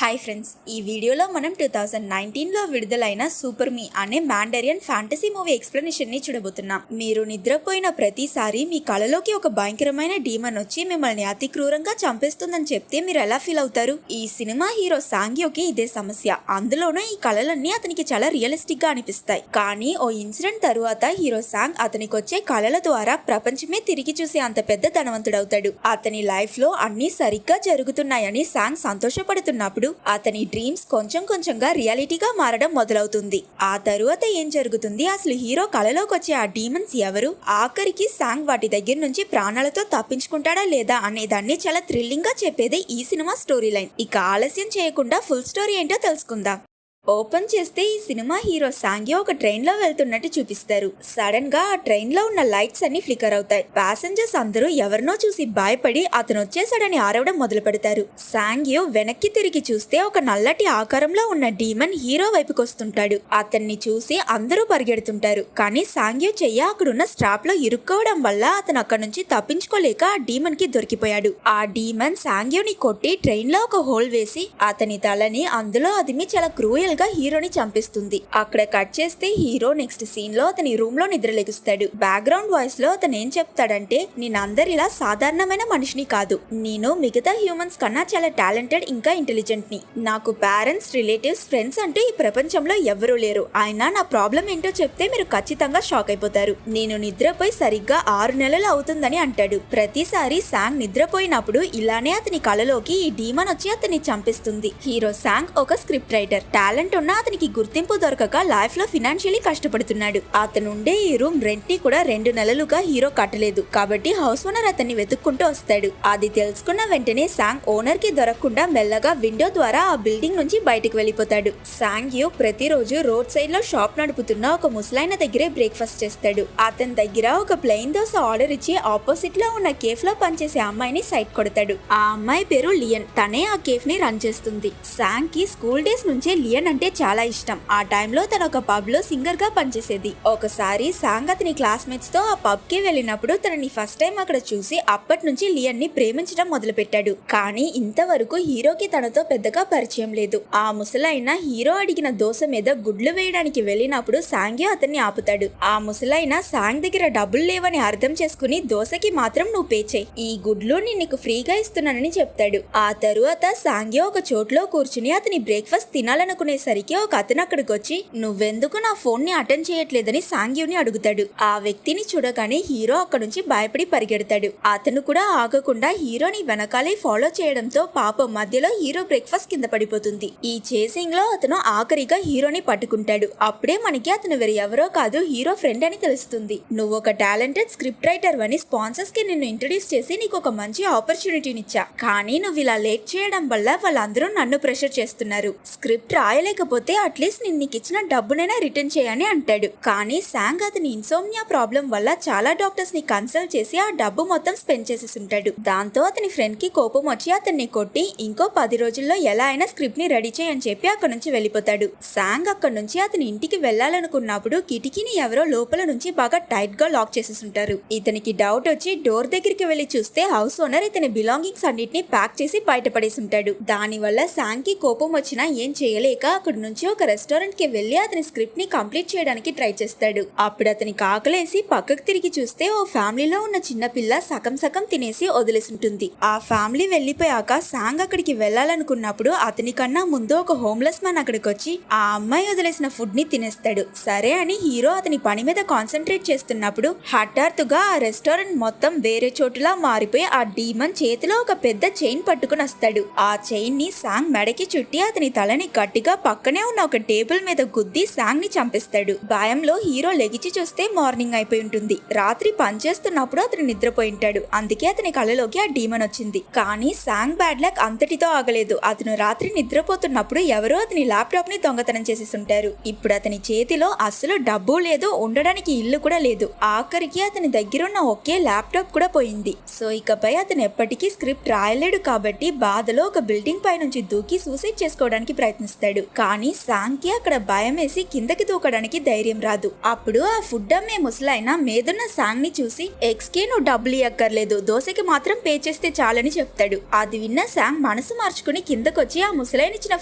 Hi friends, ఈ వీడియోలో మనం 2019లో విడుదలైన సూపర్ మీ అనే మ్యాండరియన్ ఫ్యాంటసీ మూవీ ఎక్స్ప్లెనేషన్ ని చూడబోతున్నాం. మీరు నిద్రపోయిన ప్రతిసారి మీ కళలోకి ఒక భయంకరమైన డీమన్ వచ్చి మిమ్మల్ని అతి క్రూరంగా చంపేస్తుందని చెప్తే మీరు ఎలా ఫీల్ అవుతారు? ఈ సినిమా హీరో సాంగ్యోకి ఇదే సమస్య. అందులోనూ ఈ కళలన్నీ అతనికి చాలా రియలిస్టిక్ గా అనిపిస్తాయి. కానీ ఓ ఇన్సిడెంట్ తరువాత హీరో సాంగ్ అతనికి వచ్చే కళల ద్వారా ప్రపంచమే తిరిగి చూసే అంత పెద్ద ధనవంతుడవుతాడు. అతని లైఫ్ లో అన్ని సరిగ్గా జరుగుతున్నాయని సాంగ్ సంతోషపడుతున్నప్పుడు అతని డ్రీమ్స్ కొంచెం కొంచెంగా రియాలిటీగా మారడం మొదలవుతుంది. ఆ తరువాత ఏం జరుగుతుంది, అసలు హీరో కళలోకి వచ్చే ఆ డీమన్స్ ఎవరు, ఆఖరికి సాంగ్ వాటి దగ్గర నుంచి ప్రాణాలతో తప్పించుకుంటాడా లేదా అనే దాన్ని చాలా థ్రిల్లింగ్ గా చెప్పేదే ఈ సినిమా స్టోరీ లైన్. ఇక ఆలస్యం చేయకుండా ఫుల్ స్టోరీ ఏంటో తెలుసుకుందాం. ఓపెన్ చేస్తే ఈ సినిమా హీరో సాంగ్యో ఒక ట్రైన్ లో వెళ్తున్నట్టు చూపిస్తారు. సడన్ గా ఆ ట్రైన్ లో ఉన్న లైట్స్ అన్ని ఫ్లికర్ అవుతాయి. ప్యాసింజర్స్ అందరూ ఎవరినో చూసి భయపడి అతను వచ్చేసాడని ఆరవడం మొదలు పెడతారు. సాంగ్యో వెనక్కి తిరిగి చూస్తే ఒక నల్లటి ఆకారంలో ఉన్న డీమన్ హీరో వైపుకి వస్తుంటాడు. అతన్ని చూసి అందరూ పరిగెడుతుంటారు. కానీ సాంగ్యో చెయ్య అక్కడున్న స్ట్రాప్ లో ఇరుక్కోవడం వల్ల అతను అక్కడ నుంచి తప్పించుకోలేక ఆ డీమన్ కి దొరికిపోయాడు. ఆ డీమన్ సాంగ్యోని కొట్టి ట్రైన్ లో ఒక హోల్ వేసి అతని తలని అందులో అదిమి చాలా క్రూయల్ హీరోని చంపిస్తుంది. అక్కడ కట్ చేస్తే హీరో నెక్స్ట్ సీన్ లో అతని రూమ్ లో నిద్రలేగుస్తాడు. బ్యాక్గ్రౌండ్ వాయిస్ లో అతను ఏం చెప్తాడంటే, నేనందరిలా సాధారణమైన మనిషిని కాదు, నేను మిగతా హ్యూమన్స్ కన్నా చాలా టాలెంటెడ్ ఇంకా ఇంటెలిజెంట్ ని. నాకు పేరెంట్స్, రిలేటివ్స్, ఫ్రెండ్స్ అంటూ ఈ ప్రపంచంలో ఎవరూ లేరు. అయినా నా ప్రాబ్లం ఏంటో చెప్తే మీరు ఖచ్చితంగా షాక్ అయిపోతారు. నేను నిద్రపోయి సరిగ్గా 6 నెలలు అవుతుందని అంటాడు. ప్రతిసారి సాంగ్ నిద్రపోయినప్పుడు ఇలానే అతని కళలోకి ఈ డీమన్ వచ్చి అతన్ని చంపిస్తుంది. హీరో సాంగ్ ఒక స్క్రిప్ట్ రైటర్. టాలెంట్ ఉన్నా అతనికి గుర్తింపు దొరకక లైఫ్ లో ఫినాన్షియలీ కష్టపడుతున్నాడు. అతను ఉండే ఈ రూమ్ రెంట్ ని కూడా 2 నెలలుగా హీరో కట్టలేదు. కాబట్టి హౌస్ ఓనర్ అతన్ని వెతుక్కుంటూ వస్తాడు. అది తెలుసుకున్న వెంటనే సాంగ్ ఓనర్ కి దొరకకుండా మెల్లగా విండో ద్వారా ఆ బిల్డింగ్ నుంచి బయటకు వెళ్ళిపోతాడు. సాంగ్యో ప్రతిరోజు రోడ్ సైడ్ లో షాప్ నడుపుతున్న ఒక ముసలాయన దగ్గరే బ్రేక్ఫాస్ట్ చేస్తాడు. అతని దగ్గర ఒక ప్లెయిన్ దోశ ఆర్డర్ ఇచ్చి ఆపోజిట్ లో ఉన్న కేఫ్ లో పనిచేసే అమ్మాయిని సైట్ కొడతాడు. ఆ అమ్మాయి పేరు లియన్. తనే ఆ కేఫ్ ని రన్ చేస్తుంది. సాంగ్ కి స్కూల్ డేస్ నుంచే లియన్ అంటే చాలా ఇష్టం. ఆ టైంలో తను ఒక పబ్ లో సింగర్ గా పనిచేసేది. ఒకసారి సాంగ్ అతని క్లాస్మేట్స్ తో ఆ పబ్ కి వెళ్ళినప్పుడు తనని ఫస్ట్ టైం అక్కడ చూసి అప్పటి నుంచి లియన్ ని ప్రేమించడం మొదలు పెట్టాడు. కానీ ఇంతవరకు హీరోకి తనతో పెద్దగా పరిచయం లేదు. ఆ ముసలైన హీరో అడిగిన దోశ మీద గుడ్లు వేయడానికి వెళ్ళినప్పుడు సాంగ్యో అతన్ని ఆపుతాడు. ఆ ముసలైన సాంగ్ దగ్గర డబ్బులు లేవని అర్థం చేసుకుని దోశకి మాత్రం నువ్వు పే చేయి, ఈ గుడ్లు నీకు ఫ్రీగా ఇస్తున్నానని చెప్తాడు. ఆ తరువాత సాంగ్యో ఒక చోట్లో కూర్చుని అతని బ్రేక్ఫాస్ట్ తినాలనుకునేసరికి ఒక అతను అక్కడికి వచ్చి, నువ్వెందుకు నా ఫోన్ ని అటెండ్ చేయట్లేదని సాంగ్యోని అడుగుతాడు. ఆ వ్యక్తిని చూడగానే హీరో అక్కడ నుంచి భయపడి పరిగెడతాడు. అతను కూడా ఆగకుండా హీరోని వెనకాలే ఫాలో చేయడంతో పాపం మధ్యలో హీరో బ్రేక్ఫాస్ట్ కింద పడిపోతుంది. ఈ చేసింగ్ లో అతను ఆఖరిగా హీరోని పట్టుకుంటాడు. అప్పుడే మనకి అతను వేరే ఎవరో కాదు, హీరో ఫ్రెండ్ అని తెలుస్తుంది. నువ్వు ఒక టాలెంటెడ్ స్క్రిప్ట్ రైటర్ అని స్పాన్సర్స్ కి నిన్ను ఇంట్రడ్యూస్ చేసి నీకు ఒక మంచి ఆపర్చునిటీనిచ్చా. కానీ నువ్వు ఇలా లేట్ చేయడం వల్ల వాళ్ళందరూ నన్ను ప్రెషర్ చేస్తున్నారు. స్క్రిప్ట్ రాయలేకపోతే అట్లీస్ట్ నేను నీకు ఇచ్చిన డబ్బునైనా రిటర్న్ చేయని అంటాడు. కానీ సాంగ్ అతని ఇన్సోమ్నియా ప్రాబ్లం వల్ల చాలా డాక్టర్స్ ని కన్సల్ట్ చేసి ఆ డబ్బు మొత్తం స్పెండ్ చేసేసి ఉంటాడు. దాంతో అతని ఫ్రెండ్ కి కోపం వచ్చి అతన్ని కొట్టి ఇంకో 10 రోజుల్లో ఎలా అయినా స్క్రిప్ట్ ని రెడీ చేయని చెప్పి అక్కడ నుంచి వెళ్ళిపోతాడు. సాంగ్ అక్కడ నుంచి అతని ఇంటికి వెళ్ళాలనుకున్నప్పుడు కిటికీని ఎవరో లోపల నుంచి బాగా టైట్ గా లాక్ చేసేసి ఉంటారు. ఇతనికి డౌట్ వచ్చి డోర్ దగ్గరికి వెళ్లి చూస్తే హౌస్ ఓనర్ ఇతని బిలాంగింగ్స్ అన్నిటిని ప్యాక్ చేసి బయటపడేసి ఉంటాడు. దాని వల్ల సాంగ్ కి కోపం వచ్చినా ఏం చేయలేక అక్కడ నుంచి ఒక రెస్టారెంట్ కి వెళ్లి అతని స్క్రిప్ట్ ని కంప్లీట్ చేయడానికి ట్రై చేస్తాడు. అప్పుడు అతనికి ఆకలేసి పక్కకు తిరిగి చూస్తే ఓ ఫ్యామిలీలో ఉన్న చిన్న పిల్ల సగం సగం తినేసి వదిలేసి ఉంటుంది. ఆ ఫ్యామిలీ వెళ్లిపోయాక సాంగ్ అక్కడికి వెళ్లాలనుకున్నప్పుడు అతని కన్నా ముందు ఒక హోమ్లెస్ మ్యాన్ అక్కడికి వచ్చి ఆ అమ్మాయి వదిలేసిన ఫుడ్ ని తినేస్తాడు. సరే అని హీరో అతని పని మీద కాన్సన్ట్రేట్ చేస్తున్నప్పుడు హఠాత్తుగా ఆ రెస్టారెంట్ మొత్తం వేరే చోటులా మారిపోయి ఆ డీమన్ చేతిలో ఒక పెద్ద చైన్ పట్టుకుని వస్తాడు. ఆ చైన్ ని సాంగ్ మెడకి చుట్టి అతని తలని గట్టిగా పక్కనే ఉన్న ఒక టేబుల్ మీద గుద్ది సాంగ్ ని చంపేస్తాడు. భయంలో హీరో లెగిచి చూస్తే మార్నింగ్ అయిపోయి ఉంటుంది. రాత్రి పనిచేస్తున్నప్పుడు అతను నిద్రపోయి ఉంటాడు. అందుకే అతని కళ్ళలోకి ఆ డీమన్ వచ్చింది. కానీ సాంగ్ బ్యాడ్ లక్ అంతటితో ఆగలేదు. అతను రాత్రి నిద్రపోతున్నప్పుడు ఎవరో అతని ల్యాప్టాప్ ని దొంగతనం చేసేస్తుంటారు. ఇప్పుడు అతని చేతిలో అస్సలు డబ్బు లేదు, ఉండడానికి ఇల్లు కూడా లేదు. ఆఖరికి అతని దగ్గర ఉన్న ఒకే ల్యాప్టాప్ కూడా పోయింది. సో ఇకపై అతను ఎప్పటికీ స్క్రిప్ట్ రాయలేడు. కాబట్టి బాధలో ఒక బిల్డింగ్ పై నుంచి దూకి సూసైడ్ చేసుకోవడానికి ప్రయత్నిస్తాడు. కానీ సాంగ్కి అక్కడ భయం వేసి కిందకి దూకడానికి ధైర్యం రాదు. అప్పుడు ఆ ఫుడ్ అమ్మే ముసలాయన మీదున్న సాంగ్ ని చూసి ఎక్స్కి నువ్వు డబ్బులు ఇవ్వక్కర్లేదు, దోశకి మాత్రం పే చేస్తే చాలని చెప్తాడు. అది విన్న సాంగ్ మనసు మార్చుకుని కిందకొచ్చి ఆ ముసలాయన ఇచ్చిన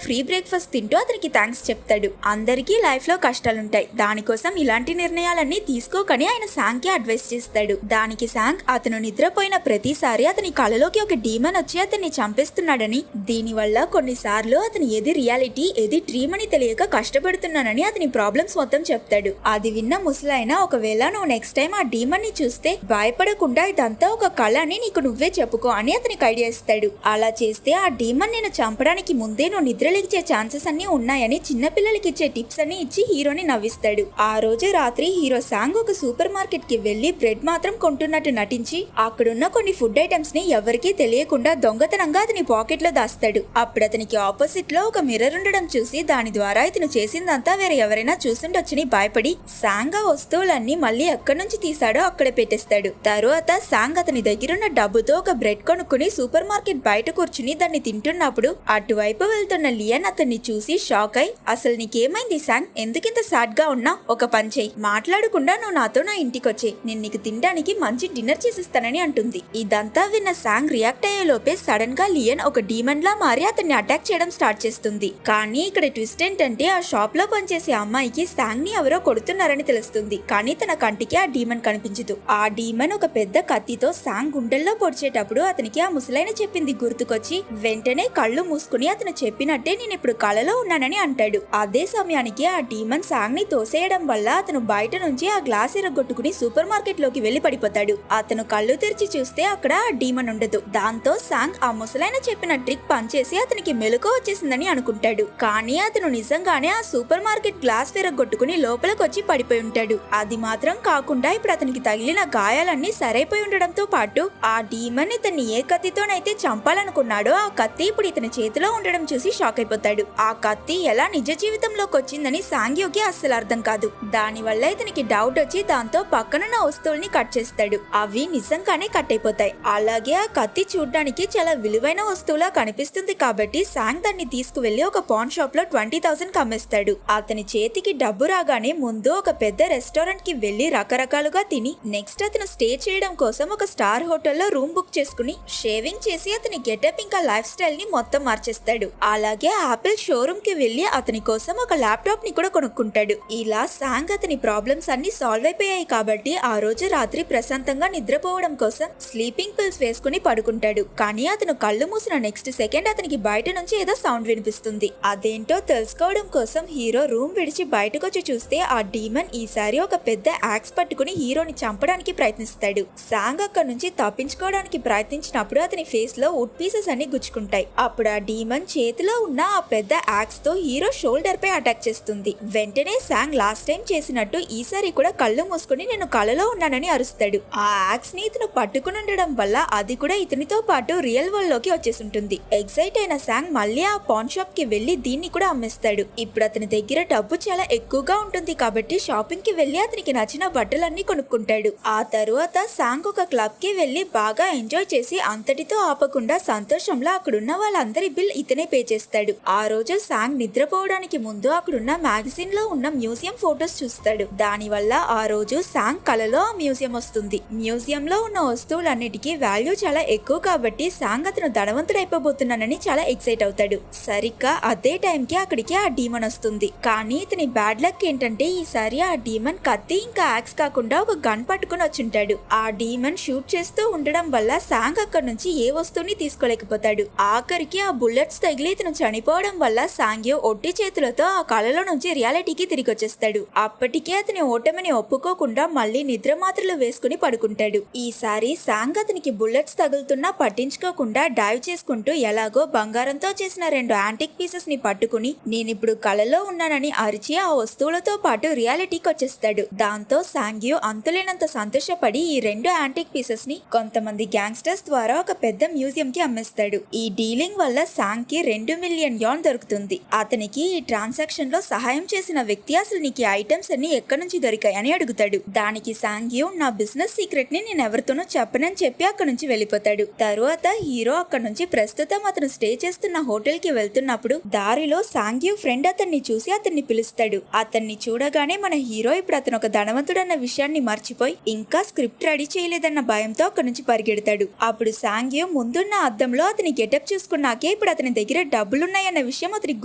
ఫ్రీ బ్రేక్ఫాస్ట్ తింటూ అతనికి థ్యాంక్స్ చెప్తాడు. అందరికీ లైఫ్ లో కష్టాలుంటాయి, దానికోసం ఇలాంటి నిర్ణయాలన్నీ తీసుకోకని ఆయన సాంగ్ కి అడ్వైస్ చేస్తాడు. దానికి సాంగ్ అతను నిద్రపోయిన ప్రతిసారి అతని కళలోకి ఒక డీమన్ వచ్చి అతన్ని చంపేస్తున్నాడని, దీనివల్ల కొన్నిసార్లు అతను ఏది రియాలిటీ ఏది డ్రీమ్ అని తెలియక కష్టపడుతున్నానని అతని ప్రాబ్లమ్స్ మొత్తం చెప్తాడు. అది విన్న ముసలాయన ఒకవేళ నువ్వు నెక్స్ట్ టైం ఆ డీమన్ ని చూస్తే భయపడకుండా ఇదంతా ఒక కళ అని నీకు నువ్వే చెప్పుకో అని అతనికి ఐడియా ఇస్తాడు. అలా చేస్తే ఆ డీమన్ నేను చంపడానికి ముందే నువ్వు నిద్రలేచే ఛాన్సెస్ అన్ని ఉన్నాయని చిన్నపిల్లలకి ఇచ్చే టిప్స్ అన్ని ఇచ్చి హీరోని నవ్విస్తాడు. ఆ రోజు రాత్రి హీరో సాంగ్ ఒక సూపర్ మార్కెట్ కి వెళ్లి బ్రెడ్ మాత్రం కొంటున్నట్టు నటించి అక్కడున్న కొన్ని ఫుడ్ ఐటమ్స్ ని ఎవరికీ తెలియకుండా దొంగతనంగా అతని పాకెట్ లో దాస్తాడు. అప్పుడు అతనికి ఆపోజిట్ లో ఒక మిర్రర్ ఉండడం చూసి దాని ద్వారా ఇతను చేసిందంతా వేరే ఎవరైనా చూసుండొచ్చని భయపడి సాంగ్ ఆ వస్తువులన్నీ మళ్ళీ ఎక్కడి నుంచి తీసాడో అక్కడే పెట్టేస్తాడు. తరువాత సాంగ్ అతని దగ్గరున్న డబ్బుతో ఒక బ్రెడ్ కొనుక్కుని సూపర్ మార్కెట్ బయట కూర్చుని దాన్ని తింటున్నప్పుడు అటువైపు వెళ్తున్న లియన్ అతన్ని చూసి షాక్ అయి అసలు నీకేమైంది సాంగ్, ఎందుకింత సాడ్ గా ఉన్నా, ఒక పని చెయ్యి, మాట్లాడకుండా నువ్వు నాతో నా ఇంటికి వచ్చే, నేను నీకు తినడానికి మంచి డిన్నర్ చేసిస్తానని అంటుంది. ఇదంతా విన్న సాంగ్ రియాక్ట్ అయ్యే లోపే సడన్ గా లియన్ ఒక డీమన్ లా మారి అతన్ని అటాక్ చేయడం స్టార్ట్ చేస్తుంది. కానీ ఇక్కడ ట్విస్ట్ ఏంటంటే ఆ షాప్ లో పనిచేసే అమ్మాయికి సాంగ్ ని ఎవరో కొడుతున్నారని తెలుస్తుంది. కానీ తన కంటికి ఆ డీమన్ కనిపించదు. ఆ డీమన్ ఒక పెద్ద కత్తితో సాంగ్ గుండెల్లో పొడిచేటప్పుడు అతనికి ఆ ముసలైన చెప్పింది గుర్తుకొచ్చి వెంటనే కళ్ళు మూసుకుని అతను చెప్పినట్టే నేను ఇప్పుడు కళలో ఉన్నానని అంటాడు. అదే సమయానికి ఆ డీమన్ సాంగ్ ని తోసేయడం వల్ల అతను బయట నుంచి ఆ గ్లాస్ ఎరగొట్టుకుని సూపర్ మార్కెట్ లోకి వెళ్లి పడిపోతాడు. అతను కళ్ళు తెరిచి చూస్తే అక్కడ ఆ డీమన్ ఉండదు. దాంతో సాంగ్ ఆ ముసలైన చెప్పిన ట్రిక్ పనిచేసి అతనికి మెలకువ వచ్చేసిందని అనుకుంటాడు. కానీ అతను నిజంగానే ఆ సూపర్ మార్కెట్ గ్లాస్ విరగొట్టుకుని లోపలికొచ్చి పడిపోయి ఉంటాడు. అది మాత్రం కాకుండా ఇప్పుడు అతనికి తగిలిన గాయాలన్నీ సరైపోయి ఉండడంతో పాటు ఆ డీమన్ ఇతన్ని ఏ కత్తితోనైతే చంపాలనుకున్నాడో ఆ కత్తి ఇప్పుడు ఇతని చేతిలో ఉండడం చూసి షాక్ అయిపోతాడు. ఆ కత్తి ఎలా నిజ జీవితంలోకి వచ్చిందని సాంగ్యోకి అస్సలు అర్థం కాదు. దానివల్ల ఇతనికి డౌట్ వచ్చి దాంతో పక్కనున్న వస్తువుల్ని కట్ చేస్తాడు. అవి నిజంగానే కట్ అయిపోతాయి. అలాగే ఆ కత్తి చూడ్డానికి చాలా విలువైన వస్తువులా కనిపిస్తుంది కాబట్టి సాంగ్ దాన్ని తీసుకువెళ్లి ఒక పాన్ షాప్ లో 20,000 అమ్మేస్తాడు. అతని చేతికి డబ్బు రాగానే ముందు ఒక పెద్ద రెస్టారెంట్ కి వెళ్లి రకరకాలుగా తిని నెక్స్ట్ అతను స్టే చేయడం కోసం ఒక స్టార్ హోటల్లో రూమ్ బుక్ చేసుకుని షేవింగ్ చేసి అతని గెటప్ ఇంకా లైఫ్ స్టైల్ ని మొత్తం మార్చేస్తాడు. అలాగే ఆపిల్ షోరూమ్ కి వెళ్లి అతని కోసం ఒక ల్యాప్టాప్ ని కూడా కొనుక్కుంటాడు. ఇలా సాంగ్ అతని ప్రాబ్లమ్స్ అన్ని సాల్వ్ అయిపోయాయి కాబట్టి ఆ రోజు రాత్రి ప్రశాంతంగా నిద్రపోవడం కోసం స్లీపింగ్ పిల్స్ వేసుకుని పడుకుంటాడు. కానీ అతను కళ్ళు మూసిన నెక్స్ట్ సెకండ్ అతనికి బయట నుంచి ఏదో సౌండ్ వినిపిస్తుంది. అదేంటో తెలుసుకోవడం కోసం హీరో రూమ్ విడిచి బయటకొచ్చి చూస్తే ఆ డీమన్ ఈసారి ఒక పెద్ద యాక్స్ పట్టుకుని హీరోని చంపడానికి ప్రయత్నిస్తాడు. సాంగ్ అక్కడి నుంచి తప్పించుకోవడానికి ప్రయత్నించినప్పుడు అతని ఫేస్ లో వుడ్ పీసెస్ అన్ని గుచ్చుకుంటాయి. అప్పుడు ఆ డీమన్ చేతిలో ఉన్న ఆ పెద్ద యాక్స్ తో హీరో షోల్డర్ పై అటాక్ చేస్తుంది. వెంటనే సాంగ్ లాస్ట్ టైం చేసినట్టు ఈసారి కూడా కళ్ళు మూసుకుని నేను కళలో ఉన్నానని అరుస్తాడు. ఆ యాక్స్ ని ఇతను పట్టుకుని ఉండడం వల్ల అది కూడా ఇతనితో పాటు రియల్ వరల్డ్ లోకి వచ్చేసింటుంది. ఎక్సైట్ అయిన సాంగ్ మళ్ళీ ఆ పాన్ షాప్ కి వెళ్లి దీన్ని కూడా అమ్మేస్తాడు. ఇప్పుడు అతని దగ్గర డబ్బు చాలా ఎక్కువగా ఉంటుంది కాబట్టి షాపింగ్ కి వెళ్లి అతనికి నచ్చిన బట్టలన్నీ కొనుక్కుంటాడు. ఆ తరువాత సాంగ్ ఒక క్లబ్ కి వెళ్లి బాగా ఎంజాయ్ చేసి అంతటితో ఆపకుండా సంతోషంలో అక్కడున్న వాళ్ళందరి బిల్ ఇతనే పే చేస్తాడు. ఆ రోజు సాంగ్ నిద్రపోవడానికి ముందు అక్కడున్న మ్యాగజైన్ లో ఉన్న మ్యూజియం ఫోటోస్ చూస్తాడు. దాని వల్ల ఆ రోజు సాంగ్ కలలో ఆ మ్యూజియం వస్తుంది. మ్యూజియం లో ఉన్న వస్తువులన్నిటికీ వాల్యూ చాలా ఎక్కువ కాబట్టి సాంగ్ అతను ధనవంతుడైపోబోతున్నానని చాలా ఎక్సైట్ అవుతాడు. సరిగ్గా అదే టైం కి అక్కడికి ఆ డీమన్ వస్తుంది. కానీ ఇతని బ్యాడ్ లక్ ఏంటంటే ఈసారి ఆ డీమన్ కత్తి ఇంకా యాక్స్ కాకుండా ఒక గన్ పట్టుకుని వచ్చుంటాడు. ఆ డీమన్ షూట్ చేస్తూ ఉండడం వల్ల సాంగ్ అక్కడ నుంచి ఏ వస్తువుని తీసుకోలేకపోతాడు. ఆఖరికి ఆ బుల్లెట్స్ తగిలి ఇతను చనిపోవడం వల్ల సాంగ్యో ఒట్టి చేతులతో ఆ కళలో నుంచి రియాలిటీకి తిరిగి వచ్చేస్తాడు. అప్పటికే అతని ఓటమిని ఒప్పుకోకుండా మళ్ళీ నిద్ర మాత్రలు వేసుకుని పడుకుంటాడు. ఈసారి సాంగ్ అతనికి బుల్లెట్స్ తగులుతున్నా పట్టించుకోకుండా డైవ్ చేసుకుంటూ ఎలాగో బంగారంతో చేసిన 2 యాంటిక్ పీసెస్ ని పట్టుకుని నేనిప్పుడు కళలో ఉన్నానని అరిచి ఆ వస్తువులతో పాటు రియాలిటీకి వచ్చేస్తాడు. దాంతో సాంగ్యో అంతులేనంత సంతోషపడి ఈ 2 యాంటిక్ పీసెస్ ని కొంతమంది గ్యాంగ్స్టర్స్ ద్వారా ఒక పెద్ద మ్యూజియం కి అమ్మేస్తాడు. ఈ డీలింగ్ వల్ల సాంగ్ కి 2 మిలియన్ యాన్ దొరుకుతుంది. అతనికి ఈ ట్రాన్సాక్షన్ లో సహాయం చేసిన వ్యక్తి అసలు నీకు ఈ ఐటమ్స్ అన్ని ఎక్కడి నుంచి దొరికాయని అడుగుతాడు. దానికి సాంగ్యో నా బిజినెస్ సీక్రెట్ ని నేను ఎవరితోనూ చెప్పనని చెప్పి అక్కడి నుంచి వెళ్ళిపోతాడు. తరువాత హీరో అక్కడ నుంచి ప్రస్తుతం అతను స్టే చేస్తున్న హోటల్ కి వెళ్తున్నప్పుడు దారిలో సాంగ్యూ ఫ్రెండ్ అతన్ని చూసి అతన్ని పిలుస్తాడు. అతన్ని చూడగానే మన హీరో ఇప్పుడు అతను ఒక ధనవంతుడన్న విషయాన్ని మర్చిపోయి ఇంకా స్క్రిప్ట్ రెడీ చేయలేదన్న భయంతో అక్కడి నుంచి పరిగెడతాడు. అప్పుడు సాంగ్యూ ముందున్న అద్దంలో అతని గెటప్ చూసుకున్నాకే ఇప్పుడు అతని దగ్గర డబ్బులున్నాయన్న విషయం అతనికి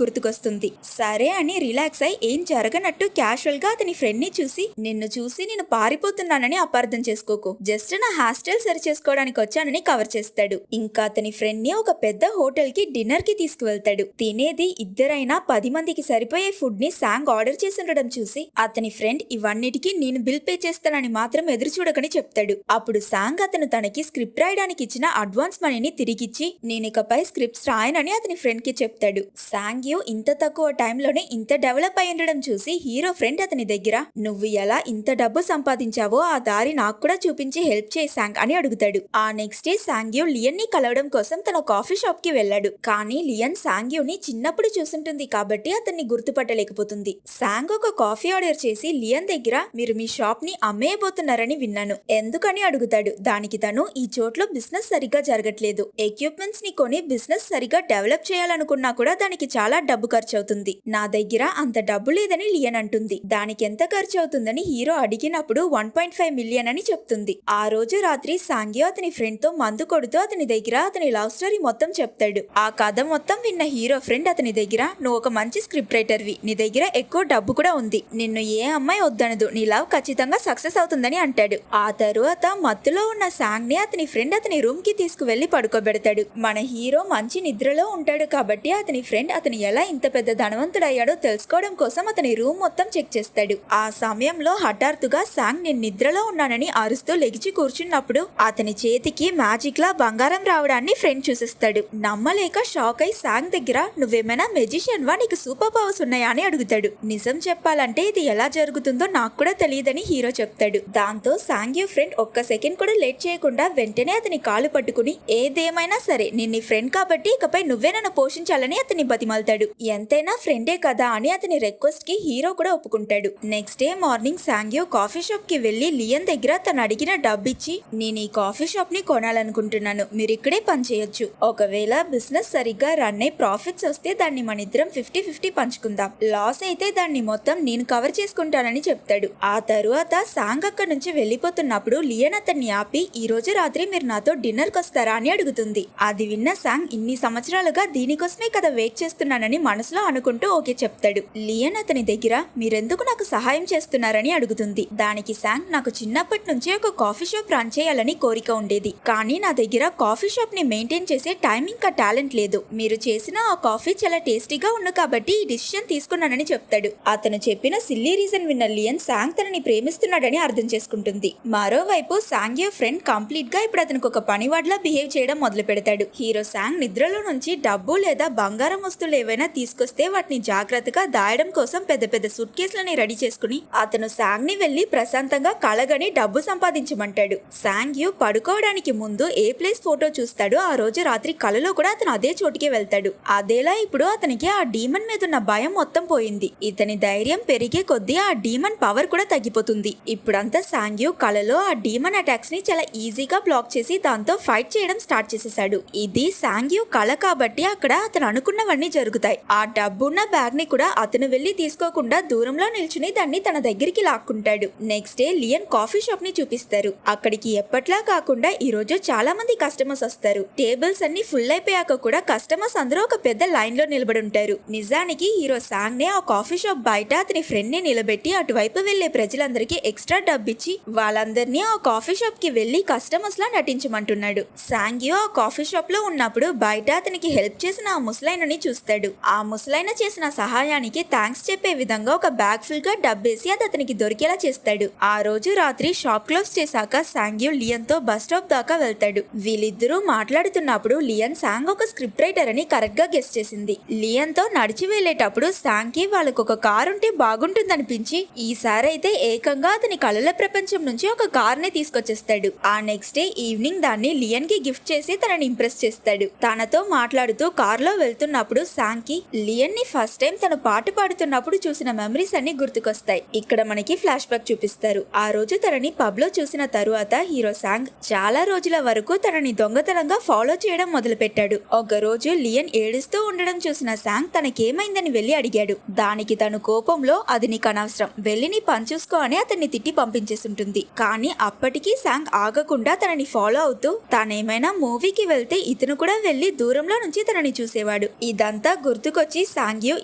గుర్తుకొస్తుంది. సరే అని రిలాక్స్ అయి ఏం జరగనట్టు క్యాషువల్ గా అతని ఫ్రెండ్ ని చూసి నిన్ను చూసి నేను పారిపోతున్నానని అపార్థం చేసుకోకు, జస్ట్ నా హాస్టల్ సరి చేసుకోవడానికి వచ్చానని కవర్ చేస్తాడు. ఇంకా అతని ఫ్రెండ్ ని ఒక పెద్ద హోటల్ కి డిన్నర్ కి తీసుకువెళ్తాడు. తినేది ఇద్దరైనా 10 మందికి సరిపోయే ఫుడ్ ని సాంగ్ ఆర్డర్ చేసి ఉండడం చూసి అతని ఫ్రెండ్ ఇవన్నిటికీ నేను బిల్ పే చేస్తానని మాత్రం ఎదురు చూడకని చెప్తాడు. అప్పుడు సాంగ్ అతను తనకి స్క్రిప్ట్ రాయడానికి ఇచ్చిన అడ్వాన్స్ మనీని తిరిగిచ్చి నేనికపై స్క్రిప్ట్స్ రాయనని అతని ఫ్రెండ్ కి చెప్తాడు. సాంగ్యూ ఇంత తక్కువ టైంలోనే ఇంత డెవలప్ అయి ఉండడం చూసి హీరో ఫ్రెండ్ అతని దగ్గర నువ్వు ఎలా ఇంత డబ్బు సంపాదించావో ఆ దారి నాకు కూడా చూపించి హెల్ప్ చేయి సాంగ్ అని అడుగుతాడు. ఆ నెక్స్ట్ డే సాంగ్యూ లియన్ ని కలవడం కోసం తన కాఫీ షాప్ కి వెళ్ళాడు. కానీ లియన్ సాంగ్యూని చిన్నప్పుడు చూసుంటుంది కాబట్టి అతన్ని గుర్తుపట్టలేకపోతుంది. సాంగ్ ఒక కాఫీ ఆర్డర్ చేసి లియన్ దగ్గర మీరు మీ షాప్ ని అమ్మేయబోతున్నారని విన్నాను, ఎందుకని అడుగుతాడు. దానికి తను ఈ చోట్లో బిజినెస్ సరిగ్గా జరగట్లేదు, ఎక్విప్మెంట్స్ ని కొని బిజినెస్ సరిగ్గా డెవలప్ చేయాలనుకున్నా కూడా దానికి చాలా డబ్బు ఖర్చు అవుతుంది, నా దగ్గర అంత డబ్బు లేదని లియన్ అంటుంది. దానికి ఎంత ఖర్చు అవుతుందని హీరో అడిగినప్పుడు 1.5 మిలియన్ అని చెప్తుంది. ఆ రోజు రాత్రి సాంగ్యూ అతని ఫ్రెండ్ తో మందు కొడుతూ అతని దగ్గర అతని లవ్ స్టోరీ మొత్తం చెప్తాడు. ఆ కథ మొత్తం విన్న హీరో ఫ్రెండ్ అతని దగ్గర నువ్వు ఒక మంచి స్క్రిప్ట్ రైటర్వి, నీ దగ్గర ఎక్కువ డబ్బు కూడా ఉంది, నిన్ను ఏ అమ్మాయి వద్దనదు, నీ లవ్ ఖచ్చితంగా సక్సెస్ అవుతుందని అంటాడు. ఆ తరువాత మత్తులో ఉన్న సాంగ్ ని అతని ఫ్రెండ్ అతని రూమ్ కి తీసుకువెళ్లి పడుకోబెడతాడు. మన హీరో మంచి నిద్రలో ఉంటాడు కాబట్టి అతని ఫ్రెండ్ అతను ఎలా ఇంత పెద్ద ధనవంతుడయ్యాడో తెలుసుకోవడం కోసం అతని రూమ్ మొత్తం చెక్ చేస్తాడు. ఆ సమయంలో హఠాత్తుగా సాంగ్ నేను నిద్రలో ఉన్నానని అరుస్తూ లెగిచి కూర్చున్నప్పుడు అతని చేతికి మ్యాజిక్ లా బంగారం రావడాన్ని ఫ్రెండ్ చూసిస్తాడు. నమ్మలేక షాక్ అయి సాంగ్ దగ్గర నువ్వేమైనా మెజిషియన్ వా, నీకు సూపర్ పవర్స్ ఉన్నాయా అని అడుగుతాడు. నిజం చెప్పాలంటే ఇది ఎలా జరుగుతుందో నాకు కూడా తెలియదని హీరో చెప్తాడు. దాంతో సాంగ్యూ ఫ్రెండ్ ఒక్క సెకండ్ కూడా లేట్ చేయకుండా వెంటనే అతని కాలు పట్టుకుని ఏదేమైనా సరే నిన్ను ఫ్రెండ్ కాబట్టి ఇకపై నువ్వే నన్ను పోషించాలని అతన్ని బతిమాలతాడు. ఎంతైనా ఫ్రెండే కదా అని అతని రిక్వెస్ట్ కి హీరో కూడా ఒప్పుకుంటాడు. నెక్స్ట్ డే మార్నింగ్ సాంగ్యూ కాఫీ షాప్ కి వెళ్లి లియన్ దగ్గర తను అడిగిన డబ్బిచ్చి నేను ఈ కాఫీ షాప్ ని కొనాలనుకుంటున్నాను, మీరు ఇక్కడే పని చేయొచ్చు, ఒకవేళ బిజినెస్ సరిగ్గా రన్ అయి ప్రాఫిట్స్ వస్తే దాన్ని మన ఇద్దరం 50-50 పంచుకుందాం, లాస్ అయితే దాన్ని మొత్తం నేను కవర్ చేసుకుంటానని చెప్తాడు. ఆ తరువాత సాంగ్ అక్కడి నుంచి వెళ్లిపోతున్నప్పుడు లియన్ అతన్ని ఆపి ఈ రోజు రాత్రి మీరు నాతో డిన్నర్ కి వస్తారా అని అడుగుతుంది. అది విన్న సాంగ్ ఇన్ని సంవత్సరాలుగా దీనికోసమే కదా వెయిట్ చేస్తున్నానని మనసులో అనుకుంటూ ఓకే చెప్తాడు. లియన్ అతని దగ్గర మీరెందుకు నాకు సహాయం చేస్తున్నారని అడుగుతుంది. దానికి సాంగ్ నాకు చిన్నప్పటి నుంచి ఒక కాఫీ షాప్ రన్ చేయాలని కోరిక ఉండేది, కానీ నా దగ్గర కాఫీ షాప్ ని మెయింటైన్ చేసే టైం ఇంకా టాలెంట్ లేదు, మీరు చేసిన ఆ కాఫీ చాలా టేస్టీగా ఉంది కాబట్టి ఈ డిసిషన్ తీసుకున్నానని చెప్తాడు. అతను చెప్పిన సిల్లీ రీజన్ విన్న లియన్ సాంగ్ తనని ప్రేమిస్తున్నాడని అర్థం చేసుకుంటుంది. మరోవైపు సాంగ్యూ ఫ్రెండ్ కంప్లీట్ గా ఇప్పుడు అతనికి ఒక పనివాడిలా బిహేవ్ చేయడం మొదలు పెడతాడు. హీరో సాంగ్ నిద్రలో నుంచి డబ్బు లేదా బంగారం వస్తువులు ఏవైనా తీసుకొస్తే వాటిని జాగ్రత్తగా దాయడం కోసం పెద్ద పెద్ద సూట్ కేసులని రెడీ చేసుకుని అతను సాంగ్ ని వెళ్లి ప్రశాంతంగా కలగని డబ్బు సంపాదించమంటాడు. సాంగ్యూ పడుకోవడానికి ముందు ఏ ప్లేస్ ఫోటో చూస్తాడో ఆ రోజు రాత్రి కలలో కూడా అతను అదే చోటుకే వెళ్తాడు. అదేలా ఇప్పుడు అతనికి ఆ డీమన్ మీద ఉన్న భయం మొత్తం పోయింది. ఇతని ధైర్యం పెరిగే కొద్దీ ఆ డీమన్ పవర్ కూడా తగ్గిపోతుంది. ఇప్పుడంతా సాంగ్యూ కలలో ఆ డీమన్ అటాక్స్ ని చాలా ఈజీగా బ్లాక్ చేసి దాంతో ఫైట్ చేయడం స్టార్ట్ చేసేసాడు. ఇది సాంగ్యూ కల కాబట్టి అక్కడ అతను అనుకున్నవన్నీ జరుగుతాయి. ఆ డబ్బున్న బ్యాగ్ ని కూడా అతను వెళ్లి తీసుకోకుండా దూరంలో నిల్చుని దాన్ని తన దగ్గరికి లాక్కుంటాడు. నెక్స్ట్ డే లియన్ కాఫీ షాప్ ని చూపిస్తారు. అక్కడికి ఎప్పట్లా కాకుండా ఈ రోజు చాలా మంది కస్టమర్స్ వస్తారు. టేబుల్స్ అన్ని ఫుల్ అయిపోయాక కూడా కస్టమర్స్ అందరూ ఒక పెద్ద లైన్ లో నిలబడి ఉంటారు. నిజానికి హీరో సాంగ్ నే ఆ కాఫీ షాప్ బయట అతని ఫ్రెండ్ ని నిలబెట్టి అటువైపు వెళ్లే ప్రజలందరికీ ఎక్స్ట్రా డబ్బిచ్చి వాళ్ళందరినీ ఆ కాఫీ షాప్ కి వెళ్లి కస్టమర్స్ లా నటించమంటున్నాడు. సాంగ్యూ ఆ కాఫీ షాప్ లో ఉన్నప్పుడు బయట అతనికి హెల్ప్ చేసిన ఆ ముసలైనని చూస్తాడు. ఆ ముసలైన చేసిన సహాయానికి థ్యాంక్స్ చెప్పే విధంగా ఒక బ్యాగ్ ఫుల్ గా డబ్బేసి అది అతనికి దొరికేలా చేస్తాడు. ఆ రోజు రాత్రి షాప్ క్లోజ్ చేశాక సాంగ్యూ లియన్ తో బస్ స్టాప్ దాకా వెళ్తాడు. వీళ్ళిద్దరూ మాట్లాడుతున్నప్పుడు లియన్ సాంగ్ ఒక స్క్రిప్ట్ రైటర్ అని కరెక్ట్ గా గెస్ చేసింది. లియన్ తో నడిచి వెళ్లేటప్పుడు సాంగ్ కి వాళ్ళకు ఒక కార్ ఉంటే బాగుంటుందనిపించి ఈసారి అయితే ఏకంగా అతని కళల ప్రపంచం నుంచి ఒక కార్ ని తీసుకొచ్చేస్తాడు. ఆ నెక్స్ట్ డే ఈవినింగ్ దాన్ని లియన్ కి గిఫ్ట్ చేసి తనని ఇంప్రెస్ చేస్తాడు. తనతో మాట్లాడుతూ కార్ లో వెళ్తున్నప్పుడు సాంగ్ కి లియన్ ని ఫస్ట్ టైం తను పాట పాడుతున్నప్పుడు చూసిన మెమరీస్ అన్ని గుర్తుకొస్తాయి. ఇక్కడ మనకి ఫ్లాష్ బ్యాక్ చూపిస్తారు. ఆ రోజు తనని పబ్ లో చూసిన తరువాత హీరో సాంగ్ చాలా రోజుల వరకు తనని దొంగతనంగా ఫాలో చేయడం మొదలు పెట్టాడు. ఒక రోజు లియన్ ఏడుస్తూ ఉండడం చూసిన శాంగ్ తనకేమైందని వెళ్లి అడిగాడు. దానికి తను కోపంలో అది నీకు అనవసరం, వెళ్ళి నీ పని చూసుకో అని అతన్ని తిట్టి పంపించేసుంటుంది. కానీ అప్పటికీ శాంగ్ ఆగకుండా తనని ఫాలో అవుతూ తానేమైనా మూవీకి వెళ్తే ఇతను కూడా వెళ్లి దూరంలో నుంచి తనని చూసేవాడు. ఇదంతా గుర్తుకొచ్చి సాంగ్యూ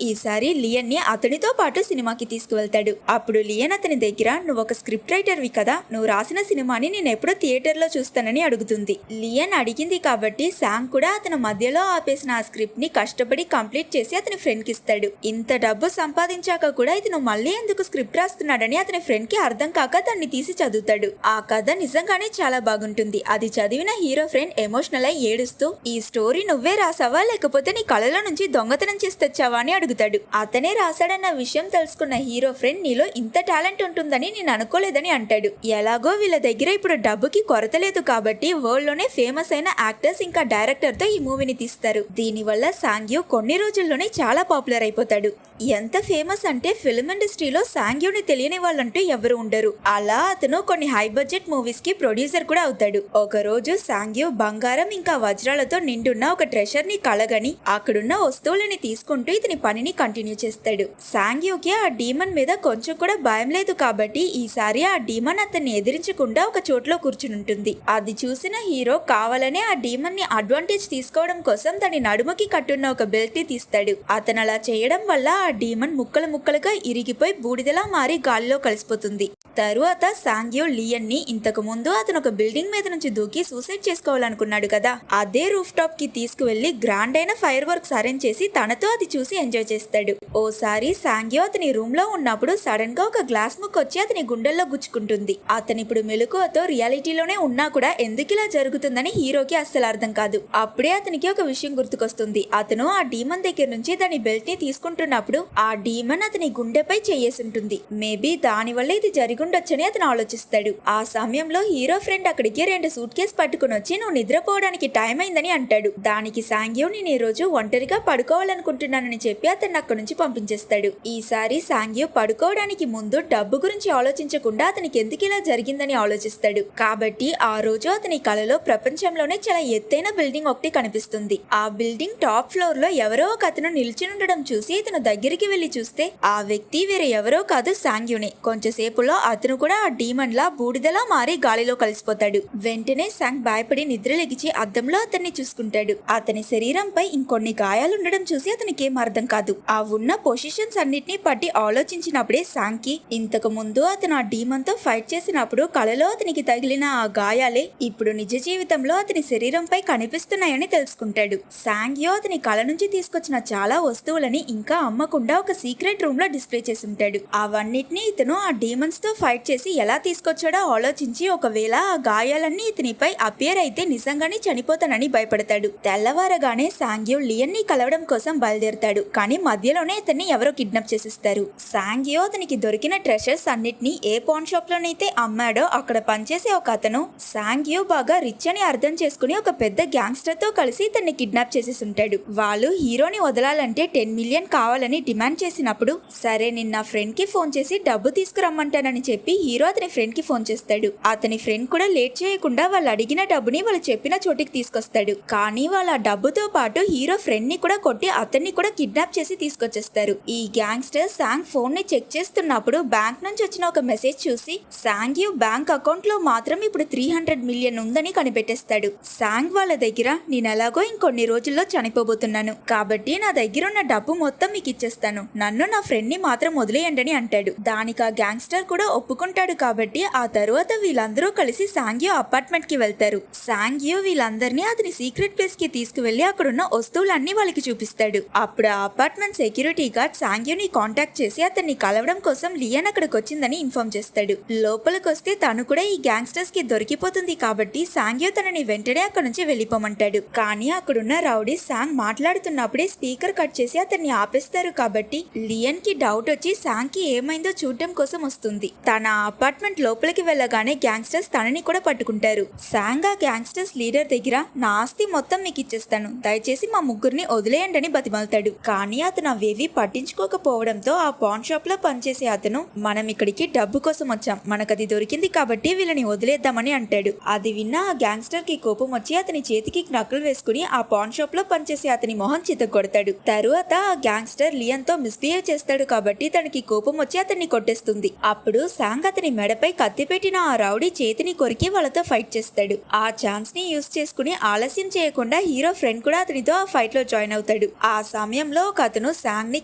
ఈసారి లియన్ ని అతనితో పాటు సినిమాకి తీసుకువెళ్తాడు. అప్పుడు లియన్ అతని దగ్గర నువ్వు ఒక స్క్రిప్ట్ రైటర్వి కదా, నువ్వు రాసిన సినిమాని నేను ఎప్పుడో థియేటర్ లో చూస్తానని అడుగుతుంది. లియన్ అడిగింది కాబట్టి శాంగ్ కూడా అతని మధ్యలో ఆపేసిన ఆ స్క్రిప్ట్ ని కష్టపడి కంప్లీట్ చేసి అతని ఫ్రెండ్ కి ఇస్తాడు. ఇంత డబ్బు సంపాదించాక కూడా ఇతను మళ్ళీ ఎందుకు స్క్రిప్ట్ రాస్తున్నాడని అతని ఫ్రెండ్ కి అర్థం కాక దాన్ని తీసి చదువుతాడు. ఆ కథ నిజంగానే చాలా బాగుంటుంది. అది చదివిన హీరో ఫ్రెండ్ ఎమోషనల్ అయి ఏడుస్తూ ఈ స్టోరీ నువ్వే రాసావా లేకపోతే నీ కళలో నుంచి దొంగతనం చేసి తెచ్చావా అని అడుగుతాడు. అతనే రాశాడన్న విషయం తెలుసుకున్న హీరో ఫ్రెండ్ నీలో ఇంత టాలెంట్ ఉంటుందని నేను అనుకోలేదని అంటాడు. ఎలాగో వీళ్ళ దగ్గర ఇప్పుడు డబ్బుకి కొరత లేదు కాబట్టి వరల్డ్ లోనే ఫేమస్ అయిన యాక్టర్స్ ఇంకా డైరెక్టర్ తో ఈ మూవీని తీస్తారు. దీనివల్ల సాంగ్యూ కొన్ని రోజుల్లోనే చాలా పాపులర్ అయిపోతాడు. ఎంత ఫేమస్ అంటే ఫిల్మ్ ఇండస్ట్రీలో సాంగ్యూని తెలియని వాళ్ళంటూ ఎవరు ఉండరు. అలా అతను కొన్ని హై బడ్జెట్ మూవీస్ కి ప్రొడ్యూసర్ కూడా అవుతాడు. ఒక రోజు సాంగ్యూ బంగారం ఇంకా వజ్రాలతో నిండున్న ఒక ట్రెషర్ ని కలగని అక్కడున్న వస్తువులని తీసుకుంటూ ఇతని పనిని కంటిన్యూ చేస్తాడు. సాంగ్యూకి ఆ డీమన్ మీద కొంచెం కూడా భయం లేదు కాబట్టి ఈసారి ఆ డీమన్ అతన్ని ఎదిరించకుండా ఒక చోట్లో కూర్చునుంటుంది. అది చూసిన హీరో కావాలనే ఆ డీమన్ ని అడ్వాంటేజ్ తీసుకోవడం కోసం దాని నడుముకి కట్టున్న ఒక బెల్ట్ ని తీస్తాడు. అతను అలా చేయడం వల్ల ఆ డీమన్ ముక్కలు ముక్కలుగా ఇరిగిపోయి బూడిదలా మారి గాలిలో కలిసిపోతుంది. తరువాత సాంగ్యూ లియన్ ని ఇంతకు ముందు అతను ఒక బిల్డింగ్ మీద నుంచి దూకి సూసైడ్ చేసుకోవాలనుకున్నాడు కదా, అదే రూఫ్ టాప్ కి తీసుకువెళ్లి గ్రాండ్ అయిన ఫైర్ వర్క్స్ అరేంజ్ చేసి తనతో అది చూసి ఎంజాయ్ చేస్తాడు. ఓసారి సాంగ్యూ అతని రూమ్ లో ఉన్నప్పుడు సడన్ గా ఒక గ్లాస్ ముక్క వచ్చి అతని గుండెల్లో గుచ్చుకుంటుంది. అతని ఇప్పుడు మెలకువతో రియాలిటీలోనే ఉన్నా కూడా ఎందుకు ఇలా జరుగుతుందని హీరోకి అస్సలు అర్థం కాదు. అప్పుడే అతనికి ఒక విషయం గుర్తుకొస్తుంది. అతను ఆ డీమన్ దగ్గర నుంచి దాని బెల్ట్ ని తీసుకుంటున్నప్పుడు ఆ డీమన్ అతని గుండెపై చేయేసుంటుంది. మేబీ దాని వల్ల ఇది జరిగుండొచ్చని అతను ఆలోచిస్తాడు. ఆ సమయంలో హీరో ఫ్రెండ్ అక్కడికి 2 సూట్ కేసు పట్టుకుని వచ్చి నువ్వు నిద్రపోవడానికి టైం అయిందని అంటాడు. దానికి సాంగ్యూ నేను ఈ రోజు ఒంటరిగా పడుకోవాలనుకుంటున్నానని చెప్పి అతన్ని అక్కడి నుంచి పంపించేస్తాడు. ఈసారి సాంగ్యూ పడుకోవడానికి ముందు డబ్బు గురించి ఆలోచించకుండా అతనికి ఎందుకు ఇలా జరిగిందని ఆలోచిస్తాడు. కాబట్టి ఆ రోజు అతని కలలో ప్రపంచంలోనే చాలా ఎత్తైన బిల్డింగ్ ఒకటి కనిపిస్తుంది. ఆ బిల్డింగ్ టాప్ ఫ్లోర్ లో ఎవరో ఒక అతను నిల్చుని ఉండడం చూసి ఇతను దగ్గరికి వెళ్లి చూస్తే ఆ వ్యక్తి వేరే ఎవరో కాదు సాంగ్యూనే. కొంచెంసేపులో అతను కూడా ఆ డీమన్ లా బూడిదలా మారి గాలిలో కలిసిపోతాడు. వెంటనే సాంగ్ భయపడి నిద్రలెగిచి అద్దంలో అతన్ని చూసుకుంటాడు. అతని శరీరంపై ఇంకొన్ని గాయాలుండడం చూసి అతనికి ఏం అర్థం కాదు. ఆ ఉన్న పొజిషన్స్ అన్నిటినీ పట్టి ఆలోచించినప్పుడే సాంగ్ కి ఇంతకు ముందు అతను ఆ డీమన్ తో ఫైట్ చేసినప్పుడు కలలో అతనికి తగిలిన ఆ గాయాలే ఇప్పుడు నిజ జీవితంలో అతని శరీరంపై కనిపిస్తున్నాయని తెలుసుకుంటాడు. సాంగ్యో అతని కళ నుంచి తీసుకొచ్చిన చాలా వస్తువులని ఇంకా అమ్మకుండా ఒక సీక్రెట్ రూమ్ లో డిస్ప్లే చేసి ఉంటాడు. అవన్నిటిని ఇతను ఆ డీమన్స్ తో ఫైట్ చేసి ఎలా తీసుకొచ్చాడో ఆలోచించి ఒకవేళ ఆ గాయాలన్నీ ఇతనిపై అపియర్ అయితే నిజంగానే చనిపోతానని భయపడతాడు. తెల్లవారగానే సాంగ్యూ లియన్ ని కలవడం కోసం బయలుదేరతాడు. కానీ మధ్యలోనే ఇతన్ని ఎవరో కిడ్నాప్ చేసిస్తారు. సాంగ్యూ అతనికి దొరికిన ట్రెషర్స్ అన్నిటిని ఏ పాన్ షాప్ లోనైతే అమ్మాడో అక్కడ పనిచేసే ఒక అతను సాంగ్యూ బాగా రిచ్ అని అర్థం చేసుకుని ఒక పెద్ద గ్యాంగ్స్టర్ తో కలిసి ఇతన్ని కిడ్నాప్ చేసేసి ఉంటాడు. వాళ్ళు హీరోని వదలాలంటే 10 మిలియన్ కావాలని డిమాండ్ చేసినప్పుడు సరే నిన్న ఫ్రెండ్ కి ఫోన్ చేసి డబ్బు తీసుకురమ్మంటానని చెప్పి హీరో అతని ఫ్రెండ్ కి ఫోన్ చేస్తాడు. అతని ఫ్రెండ్ కూడా లేట్ చేయకుండా వాళ్ళు అడిగిన డబ్బుని వాళ్ళు చెప్పిన చోటికి తీసుకొస్తాడు. కానీ వాళ్ళ డబ్బుతో పాటు హీరో ఫ్రెండ్ ని కూడా కొట్టి అతన్ని కూడా కిడ్నాప్ చేసి తీసుకొచ్చేస్తారు. ఈ గ్యాంగ్స్టర్ సాంగ్ ఫోన్ ని చెక్ చేస్తున్నప్పుడు బ్యాంక్ నుంచి వచ్చిన ఒక మెసేజ్ చూసి సాంగ్యూ బ్యాంక్ అకౌంట్ లో మాత్రం ఇప్పుడు 300 మిలియన్ ఉందని కనిపెట్టేస్తాడు. సాంగ్ వాళ్ళ దగ్గర నేను ఎలాగో ఇంకొన్ని రోజుల్లో చనిపోబోతున్నాను కాబట్టి నా దగ్గర ఉన్న డబ్బు మొత్తం మీకు ఇచ్చేస్తాను, నన్ను నా ఫ్రెండ్ ని మాత్రం వదిలేయండి అంటాడు. దానికి ఆ గ్యాంగ్స్టర్ కూడా ఒప్పుకుంటాడు. కాబట్టి ఆ తరువాత వీళ్ళందరూ కలిసి సాంగ్యూ అపార్ట్మెంట్ కి వెళ్తారు. సాంగ్యూ వీళ్ళందరినీ అతని సీక్రెట్ ప్లేస్ కి తీసుకువెళ్లి అక్కడున్న వస్తువులన్నీ వాళ్ళకి చూపిస్తాడు. అప్పుడు ఆ అపార్ట్మెంట్ సెక్యూరిటీ గార్డ్ సాంగ్యూని కాంటాక్ట్ చేసి అతన్ని కలవడం కోసం లియన్ అక్కడికి వచ్చిందని ఇన్ఫార్మ్ చేస్తాడు. లోపలికి వస్తే తను కూడా ఈ గ్యాంగ్స్టర్స్ కి దొరికిపోతుంది కాబట్టి సాంగ్యూ తనని వెంటనే అక్కడ నుంచి వెళ్లిపోమంటాడు. కానీ అక్కడున్న రౌడీ సాంగ్ మాట్లాడుతున్నప్పుడే స్పీకర్ కట్ చేసి అతన్ని ఆపేస్తారు. కాబట్టి లియన్ కి డౌట్ వచ్చి సాంగ్ కి ఏమైందో చూడటం కోసం వస్తుంది. తన అపార్ట్మెంట్ లోపలికి వెళ్ళగానే గ్యాంగ్స్టర్స్ తనని కూడా పట్టుకుంటారు. శాంగ్ ఆ గ్యాంగ్స్టర్స్ లీడర్ దగ్గర నా ఆస్తి మొత్తం మీకు ఇచ్చేస్తాను, దయచేసి మా ముగ్గురిని వదిలేయండి అని బతిమాలుతాడు. కానీ అతను అవేవి పట్టించుకోకపోవడంతో ఆ పాన్ షాప్ లో పనిచేసే అతను మనం ఇక్కడికి డబ్బు కోసం వచ్చాం, మనకది దొరికింది కాబట్టి వీళ్ళని వదిలేద్దామని అంటాడు. అది విన్న ఆ గ్యాంగ్స్టర్ కి కోపం వచ్చి అతని చేతికి నక్కులు వేసుకుని ఆ పాన్ షాప్ లో పనిచేసే అతని మొహం చితగొడతాడు. తరువాత ఆ గ్యాంగ్స్టర్ లియన్ తో మిస్బిహేవ్ చేస్తాడు కాబట్టి తనకి కోపం వచ్చి అతన్ని కొట్టేస్తుంది. అప్పుడు శాంగ్ అతని మెడపై కత్తి పెట్టిన ఆ రౌడీ చేతిని కొరికి వాళ్ళతో ఫైట్ చేస్తాడు. ఆ ఛాన్స్ ని యూస్ చేసుకుని ఆలస్యం చేయకుండా హీరో ఫ్రెండ్ కూడా అతనితో ఆ ఫైట్ లో జాయిన్ అవుతాడు. ఆ సమయంలో ఒక అతను శాంగ్ ని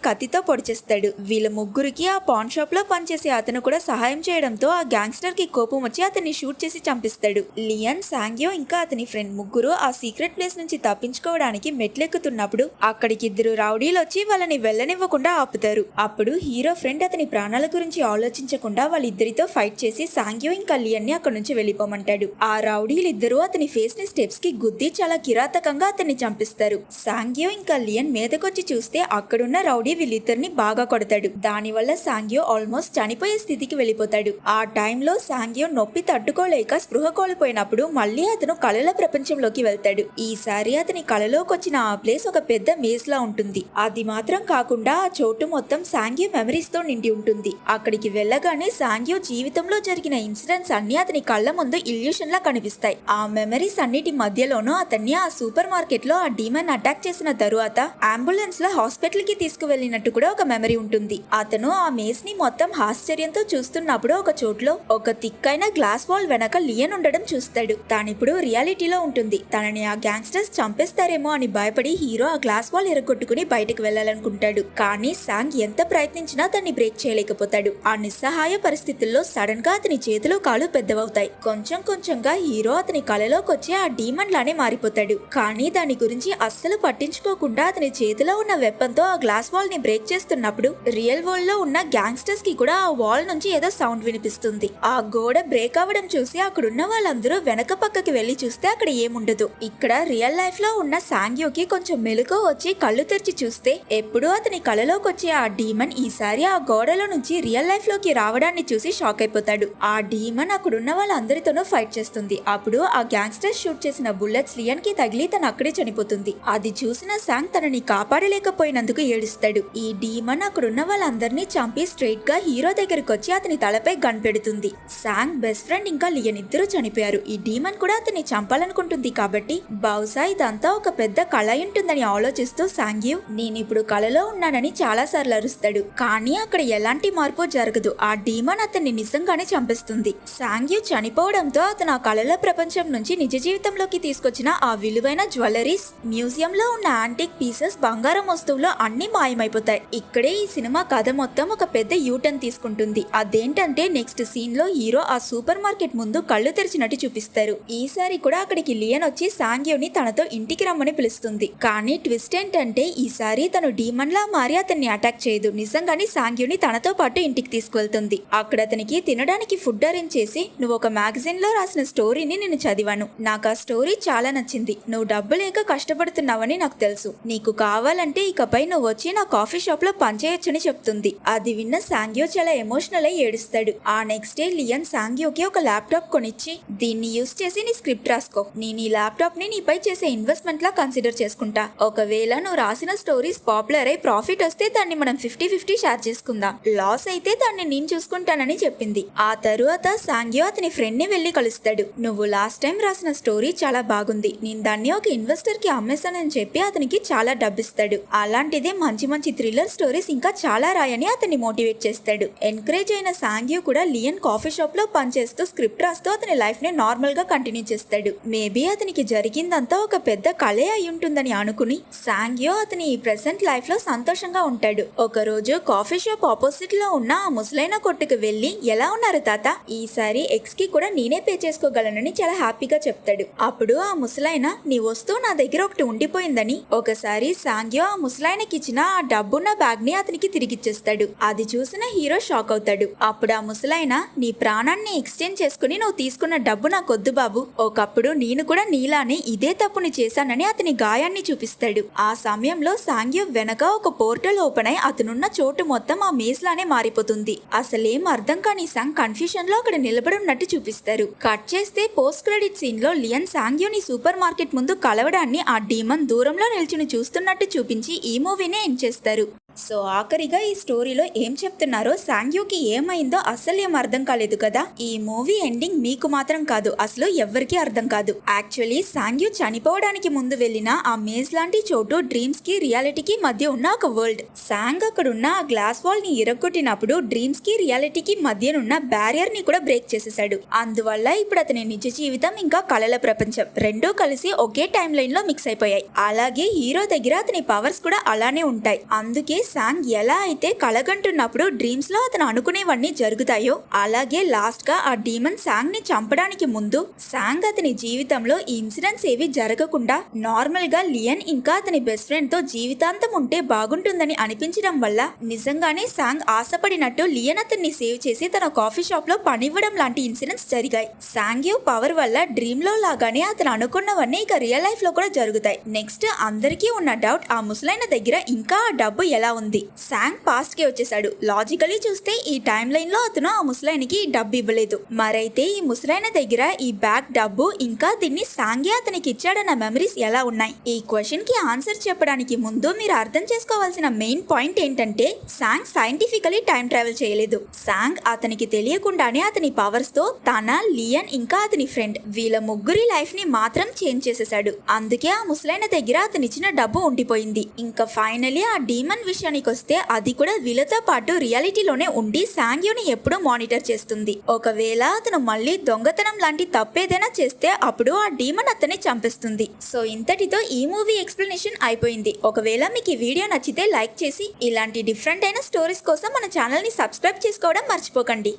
కత్తితో పొడిచేస్తాడు. వీళ్ళ ముగ్గురికి ఆ పాన్ షాప్ లో పనిచేసే అతను కూడా సహాయం చేయడంతో ఆ గ్యాంగ్స్టర్ కి కోపం వచ్చి అతన్ని షూట్ చేసి చంపిస్తాడు. లియన్, సాంగ్యో ఇంకా అతని ఫ్రెండ్ ముగ్గురు ఆ సీక్రెట్ ప్లేస్ నుంచి తప్పించుకోవడానికి మెట్లెక్కుతున్నప్పుడు అక్కడికి ఇద్దరు రౌడీలు వచ్చి వాళ్ళని వెళ్ళనివ్వకుండా ఆపుతారు. అప్పుడు హీరో ఫ్రెండ్ అతని ప్రాణాల గురించి ఆలోచించకుండా వాళ్ళిద్దరితో ఫైట్ చేసి సాంగ్యో ఇంకా లియన్ ని అక్కడి నుంచి వెళ్ళిపోమంటాడు. ఆ రౌడీలిద్దరూ అతని ఫేస్ ని స్టెప్స్ కి గుద్ది చాలా కిరాతకంగా అతన్ని చంపిస్తారు. సాంగ్యో ఇంకా లియన్ మీదకొచ్చి చూస్తే అక్కడున్న రౌడీ వీళ్ళిద్దరిని బాగా కొడతాడు. దానివల్ల సాంగ్యో ఆల్మోస్ట్ చనిపోయే స్థితికి వెళ్ళిపోతాడు. ఆ టైంలో సాంగ్యో నొప్పి తట్టుకోలేక స్పృహ కోల్పోయినప్పుడు మళ్ళీ అతను కళల ప్రపంచంలోకి వెళ్తాడు. ఈసారి అతని కళలోకి వచ్చిన ఆ ప్లేస్ ఒక పెద్ద మేజ్ లా ఉంటుంది. అది మాత్రం కాకుండా ఆ చోటు మొత్తం సాంగ్యో మెమరీస్ తో నిండి ఉంటుంది. అక్కడికి వెళ్ళగానే సాంగ్యో జీవితంలో జరిగిన ఇన్సిడెంట్స్ అన్ని అతని కళ్ళ ముందు ఇల్యూషన్ లా కనిపిస్తాయి. ఆ మెమరీస్ అన్నిటి మధ్యలోనూ అతన్ని ఆ సూపర్ మార్కెట్ లో ఆ డీమన్ అటాక్ చేసిన తరువాత అంబులెన్స్ లో హాస్పిటల్ కి తీసుకువెళ్ళినట్టు కూడా ఒక మెమరీ ఉంటుంది. అతను ఆ మేజ్ ని మొత్తం ఆశ్చర్యంతో చూస్తున్నప్పుడు ఒక చోట్లో ఒక తిక్కైన గ్లాస్ వాల్ వెనక లియన్ ఉండడం చూస్తాడు. తానిప్పుడు రియాలిటీలో ఉంటుంది. తనని ఆ గ్యాంగ్స్టర్స్ చంపేస్తారేమో అని భయపడి హీరో ఆ గ్లాస్ వాల్ ఎరగొట్టుకుని బయటకు వెళ్లాలనుకుంటాడు. కానీ సాంగ్ ఎంత ప్రయత్నించినా దాన్ని బ్రేక్ చేయలేకపోతాడు. ఆ నిస్సహాయ పరిస్థితుల్లో సడన్ గా అతని చేతులు కాళ్ళు పెద్దవవుతాయి. కొంచెం కొంచెంగా హీరో అతని కళలోకి వచ్చి ఆ డీమన్ లానే మారిపోతాడు. కానీ దాని గురించి అస్సలు పట్టించుకోకుండా అతని చేతిలో ఉన్న వెపన్ తో ఆ గ్లాస్ వాల్ ని బ్రేక్ చేస్తున్నప్పుడు రియల్ వరల్డ్ లో ఉన్న గ్యాంగ్స్టర్స్ కి కూడా ఆ వాల్ నుంచి ఏదో సౌండ్ వినిపిస్తుంది. ఆ గోడ బ్రేక్ అవ్వడం చూసి అక్కడున్న వాళ్ళందరూ వెనక పక్కకి వెళ్లి చూస్తే అక్కడ ఏముండదు. ఇక్కడ రియల్ లైఫ్ లో ఉన్న సాంగ్యోకి కొంచెం మెలకువ వచ్చి కళ్ళు తెరిచి చూస్తే ఎప్పుడూ అతని కళలోకి వచ్చే ఆ డీమన్ ఈసారి ఆ గోడలో నుంచి రియల్ లైఫ్ లోకి రావడాన్ని చూసి షాక్ అయిపోతాడు. ఆ డీమన్ అక్కడున్న వాళ్ళందరితోనూ ఫైట్ చేస్తుంది. అప్పుడు ఆ గ్యాంగ్స్టర్స్ షూట్ చేసిన బుల్లెట్స్ లియన్ కి తగిలి తను అక్కడే చనిపోతుంది. అది చూసిన సాంగ్ తనని కాపాడలేకపోయినందుకు ఏడుస్తాడు. ఈ డీమన్ అక్కడున్న వాళ్ళందరినీ చంపి స్ట్రైట్ గా హీరో దగ్గరికి వచ్చి అతని తలపై గన్ పెడుతుంది. సాంగ్ బెస్ట్ ఫ్రెండ్ ఇంకా లియన్ ఇద్దరు చనిపోయారు. ఈ డీమన్ కూడా అతన్ని చంపాలనుకుంటుంది కాబట్టి బహుశా ఇదంతా ఒక పెద్ద కళ ఉంటుందని ఆలోచిస్తూ సాంగ్యూ నేనిప్పుడు కళలో ఉన్నానని చాలా సార్లు అరుస్తాడు. కానీ అక్కడ ఎలాంటి మార్పు జరగదు. ఆ డీమన్ అతన్ని నిజంగానే చంపేస్తుంది. సాంగ్యూ చనిపోవడంతో అతను ఆ కళల ప్రపంచం నుంచి నిజ జీవితంలోకి తీసుకొచ్చిన ఆ విలువైన జ్యువెలరీస్, మ్యూజియం లో ఉన్న యాంటిక్ పీసెస్, బంగారం వస్తువులు అన్ని మాయమైపోతాయి. ఇక్కడే ఈ సినిమా కథ మొత్తం ఒక పెద్ద యూటర్న్ తీసుకుంటుంది. అదేంటంటే నెక్స్ట్ సీన్ లో హీరో ఆ సూపర్ మార్కెట్ ముందు కళ్ళు తెరిచినట్టు చూపిస్తారు. ఈసారి కూడా అక్కడికి లియన్ వచ్చి సాంగ్యోని తనతో ఇంటికి రమ్మని పిలుస్తుంది. కానీ ట్విస్ట్ ఏంటంటే ఈసారి తను డీమన్ లా మారి అతన్ని అటాక్ చేయదు. నిజంగానే సాంగ్యోని తనతో పాటు ఇంటికి తీసుకువెళ్తుంది. అక్కడ అతనికి తినడానికి ఫుడ్ అరేంజ్ చేసి నువ్వు ఒక మ్యాగజైన్ లో రాసిన స్టోరీని నేను చదివాను, నాకు ఆ స్టోరీ చాలా నచ్చింది, నువ్వు డబ్బు లేక కష్టపడుతున్నావని నాకు తెలుసు, నీకు కావాలంటే ఇకపై నువ్వు వచ్చి నా కాఫీ షాప్ లో పనిచేయొచ్చని చెప్తుంది. అది విన్న సాంగ్యో చాలా ఎమోషనల్ అయి ఏడుస్తాడు. ఆ నెక్స్ట్ డే లియన్ సాంగ్యోకి ఒక ల్యాప్టాప్ కొనిచ్చి దీన్ని యూస్ చేసి నీ స్క్రిప్ట్ రాసుకో, నేను ఈ ల్యాప్టాప్ ని నీపై చేసే ఇన్వెస్ట్మెంట్ లా కన్సిడర్ చేసుకుంటా, ఒకవేళ నువ్వు రాసిన స్టోరీస్ పాపులర్ అయి ప్రాఫిట్ వస్తే దాన్ని మనం 50-50 షేర్ చేసుకుందాం, లాస్ అయితే దాన్ని నేను చూసుకుంటానని చెప్పింది. ఆ తరువాత సాంగ్యో అతని ఫ్రెండ్ ని వెళ్లి కలుస్తాడు. నువ్వు లాస్ట్ టైం రాసిన స్టోరీ చాలా బాగుంది, నేను దాన్ని ఒక ఇన్వెస్టర్ కి అమ్మేస్తానని చెప్పి అతనికి చాలా డబ్బిస్తాడు. అలాంటిదే మంచి మంచి థ్రిల్లర్ స్టోరీస్ ఇంకా చాలా రాయని అతన్ని మోటివేట్ చేస్తాడు. ఎంకరేజ్ అయిన సాంగ్యో కూడా లియన్ కాఫీ షాప్ లో పనిచేస్తూ స్క్రిప్ట్ రాస్తూ అతని లైఫ్ ని నార్మల్ గా కంటిన్యూ చేస్తాడు. మేబీ అతనికి జరిగిందంతా ఒక పెద్ద కళే అయి ఉంటుందని అనుకుని సాంగ్యో అతని ఈ ప్రెసెంట్ లైఫ్ లో సంతోషంగా ఉంటాడు. ఒక రోజు కాఫీ షాప్ ఆపోజిట్ లో ఉన్న ఆ ముసలైన కొట్టుకు వెళ్లి ఎలా ఉన్నారు తాత, ఈసారి ఎక్స్ కి కూడా నేనే పే చేసుకోగలనని చాలా హ్యాపీగా చెప్తాడు. అప్పుడు ఆ ముసలైన నీ వస్తువు నా దగ్గర ఒకటి ఉండిపోయిందని ఒకసారి సాంగ్యో ఆ ముసలాయనకి ఇచ్చిన ఆ డబ్బున్న బ్యాగ్ ని అతనికి తిరిగిచ్చేస్తాడు. అది చూసిన హీరో షాక్ అవుతాడు. అప్పుడు ఆ ముసలాయన నీ ప్రాణాన్ని ఎక్స్చేంజ్ చేసుకుని నువ్వు తీసుకున్న డబ్బు నాకొద్దు బాబు, ఒకప్పుడు నేను కూడా నీలానే ఇదే తప్పుని చేశానని అతని గాయాన్ని చూపిస్తాడు. ఆ సమయంలో సాంగ్యో వెనక ఒక పోర్టల్ ఓపెన్ అయి అతనున్న చోటు మొత్తం ఆ మేజ్ లానే మారిపోతుంది. అసలేం అర్థం కాని సాంగ్ కన్ఫ్యూజన్ లో అక్కడ నిలబడి ఉన్నట్టు చూపిస్తారు. కట్ చేస్తే పోస్ట్ క్రెడిట్ సీన్ లో లియన్ సాంగ్యూని సూపర్ మార్కెట్ ముందు కలవడాన్ని ఆ డీమన్ దూరంలో నిల్చుని చూస్తున్నట్టు చూపించి ఈ మూవీనే ఎండ్ చేస్తారు. సో ఆఖరిగా ఈ స్టోరీలో ఏం చెప్తున్నారో సాంగ్యూకి ఏమైందో అస్సలు ఏం అర్థం కాలేదు కదా. ఈ మూవీ ఎండింగ్ మీకు మాత్రం కాదు, అసలు ఎవ్వరికీ అర్థం కాదు. యాక్చువల్లీ సాంగ్యూ చనిపోవడానికి ముందు వెళ్ళిన ఆ మేజ్ లాంటి చోటు డ్రీమ్స్ కి రియాలిటీకి మధ్య ఉన్న ఒక వరల్డ్. సాంగ్ అక్కడున్న ఆ గ్లాస్ వాల్ ని ఇరగొట్టినప్పుడు డ్రీమ్స్ కి రియాలిటీకి మధ్యనున్న బ్యారియర్ ని కూడా బ్రేక్ చేసేసాడు. అందువల్ల ఇప్పుడు అతని నిజ జీవితం ఇంకా కళల ప్రపంచం రెండూ కలిసి ఒకే టైం లైన్ లో మిక్స్ అయిపోయాయి. అలాగే హీరో దగ్గర అతని పవర్స్ కూడా అలానే ఉంటాయి. అందుకే సాంగ్ ఎలా అయితే కలగంటున్నప్పుడు డ్రీమ్స్ లో అతను అనుకునేవన్నీ జరుగుతాయో అలాగే లాస్ట్ గా ఆ డీమన్ సాంగ్ ని చంపడానికి ముందు సాంగ్ అతని జీవితంలో ఈ ఇన్సిడెంట్స్ ఏవి జరగకుండా నార్మల్ గా లియన్ ఇంకా అతని బెస్ట్ ఫ్రెండ్ తో జీవితాంతం ఉంటే బాగుంటుందని అనిపించడం వల్ల నిజంగానే సాంగ్ ఆశపడినట్టు లియన్ అతన్ని సేవ్ చేసి తన కాఫీ షాప్ లో పనివ్వడం లాంటి ఇన్సిడెంట్స్ జరిగాయి. సాంగ్యూ పవర్ వల్ల డ్రీమ్ లో లాగానే అతను అనుకున్నవన్నీ ఇక రియల్ లైఫ్ లో కూడా జరుగుతాయి. నెక్స్ట్ అందరికీ ఉన్న డౌట్, ఆ ముసలైన దగ్గర ఇంకా ఆ డబ్బు ఎలా ఉంది? సాంగ్ పాస్ట్ కి వచ్చేసాడు. లాజికలీ చూస్తే ఈ టైం లైన్ లో అతను ఆ ముసలాయనికి డబ్బు ఇవ్వలేదు. మరైతే ఈ ముసలాయన దగ్గర ఈ బ్యాగ్ డబ్బు ఇంకా దీన్ని సాంగే అతనికి ఇచ్చాడన్న మెమరీస్ ఎలా ఉన్నాయి? ఈ క్వశ్చన్ కి ఆన్సర్ చెప్పడానికి ముందు మీరు అర్థం చేసుకోవాల్సిన మెయిన్ పాయింట్ ఏంటంటే సాంగ్ సైంటిఫికలీ టైం ట్రావెల్ చేయలేదు. సాంగ్ అతనికి తెలియకుండానే అతని పవర్స్ తో తన, లియన్ ఇంకా అతని ఫ్రెండ్ వీళ్ళ ముగ్గురి లైఫ్ ని మాత్రం చేంజ్ చేసేసాడు. అందుకే ఆ ముసలాయన దగ్గర అతని ఇచ్చిన డబ్బు ఉండిపోయింది. ఇంకా ఫైనలీ ఆ డీమన్ విషయానికి వస్తే అది కూడా వీళ్ళతో పాటు రియాలిటీలోనే ఉండి సాంగ్యూని ఎప్పుడూ మానిటర్ చేస్తుంది. ఒకవేళ అతను మళ్ళీ దొంగతనం లాంటి తప్పేదైనా చేస్తే అప్పుడు ఆ డీమన్ అతన్ని చంపేస్తుంది. సో ఇంతటితో ఈ మూవీ ఎక్స్ప్లెనేషన్ అయిపోయింది. ఒకవేళ మీకు ఈ వీడియో నచ్చితే లైక్ చేసి ఇలాంటి డిఫరెంట్ అయిన స్టోరీస్ కోసం మన ఛానల్ ని సబ్స్క్రైబ్ చేసుకోవడం మర్చిపోకండి.